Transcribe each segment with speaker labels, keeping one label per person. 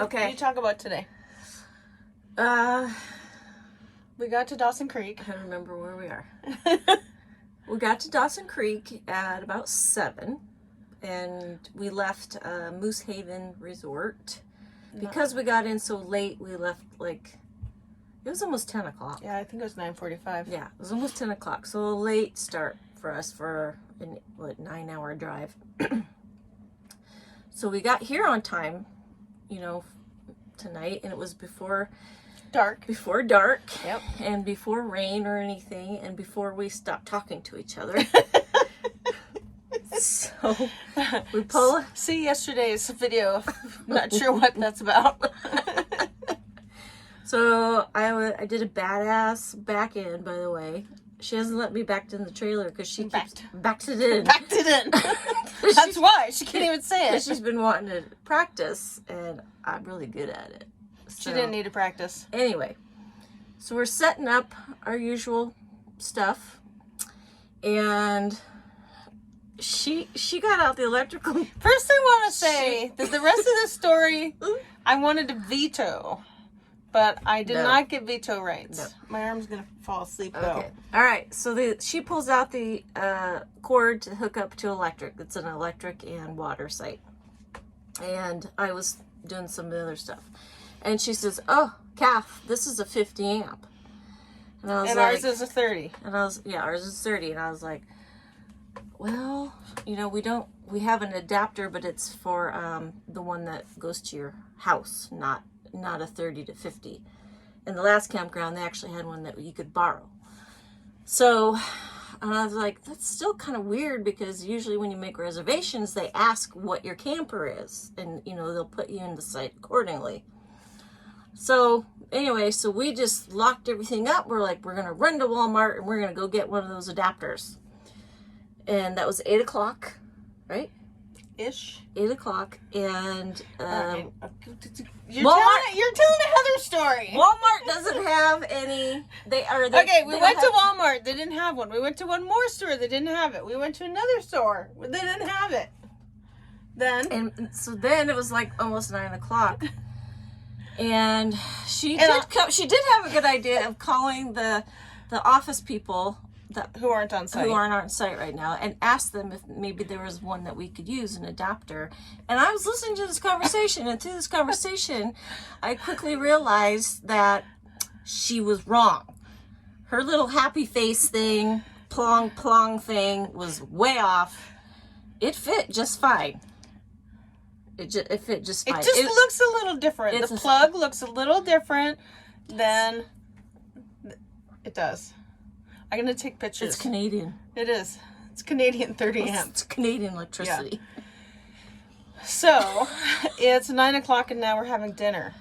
Speaker 1: Okay.
Speaker 2: You talk about today. We got to Dawson Creek.
Speaker 1: I don't remember where we are. We got to Dawson Creek at about 7, and we left Moose Haven Resort. Because we got in so late, we left like, it was almost 10 o'clock.
Speaker 2: Yeah, I think it was 9:45.
Speaker 1: Yeah, it was almost 10 o'clock. So a late start for us for a 9-hour drive. So we got here on time, tonight, and it was before dark.
Speaker 2: Yep.
Speaker 1: And before rain or anything, and before we stopped talking to each other. So we pull.
Speaker 2: See yesterday's video. Not sure what that's about.
Speaker 1: So I did a badass back in, by the way. She hasn't let me back in the trailer because she backed it in.
Speaker 2: Backed it in. That's why she can't even say it.
Speaker 1: She's been wanting to practice, and I'm really good at it.
Speaker 2: She didn't need to practice.
Speaker 1: Anyway, so we're setting up our usual stuff, and she got out the electrical.
Speaker 2: First, I want to say that the rest of the story, I wanted to veto, but I did not get veto rights.
Speaker 1: No.
Speaker 2: My arm's gonna fall asleep though.
Speaker 1: Okay. All right. So she pulls out the cord to hook up to electric. It's an electric and water site, and I was doing some other stuff. And she says, "Oh, Kath, this is a 50 amp." And I was like,
Speaker 2: ours is a 30.
Speaker 1: And ours is 30. And I was like, well, we have an adapter, but it's for the one that goes to your house, not a 30 to 50. In the last campground, they actually had one that you could borrow. So, and I was like, that's still kind of weird because usually when you make reservations, they ask what your camper is. And, they'll put you in the site accordingly. So anyway, so we just locked everything up. We're like, we're going to run to Walmart and we're going to go get one of those adapters. And that was 8 o'clock, right?
Speaker 2: Ish.
Speaker 1: 8 o'clock. And
Speaker 2: you're telling a Heather story.
Speaker 1: Walmart doesn't have any. We went
Speaker 2: to Walmart. They didn't have one. We went to one more store. They didn't have it. We went to another store. They didn't have it.
Speaker 1: And so then it was like almost 9 o'clock. And she did have a good idea of calling the office people
Speaker 2: who aren't on site
Speaker 1: right now and ask them if maybe there was one that we could use, an adapter. And I was listening to this conversation, and through this conversation I quickly realized that she was wrong. Her little happy face thing, plong plong thing, was way off. It fit just fine. It fit just fine.
Speaker 2: It just looks a little different. The plug looks a little different than it does. I'm going to take pictures.
Speaker 1: It's Canadian.
Speaker 2: It is. It's Canadian 30 amp.
Speaker 1: It's Canadian electricity.
Speaker 2: Yeah. So, it's 9 o'clock and now we're having dinner.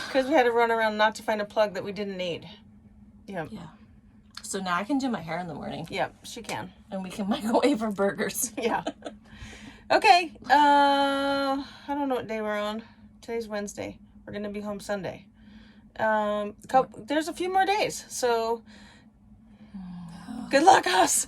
Speaker 2: Because we had to run around not to find a plug that we didn't need. Yeah.
Speaker 1: So now I can do my hair in the morning.
Speaker 2: Yep, she can.
Speaker 1: And we can microwave our burgers.
Speaker 2: Yeah. Okay. I don't know what day we're on. Today's Wednesday. We're going to be home Sunday. There's a few more days. So, good luck, us.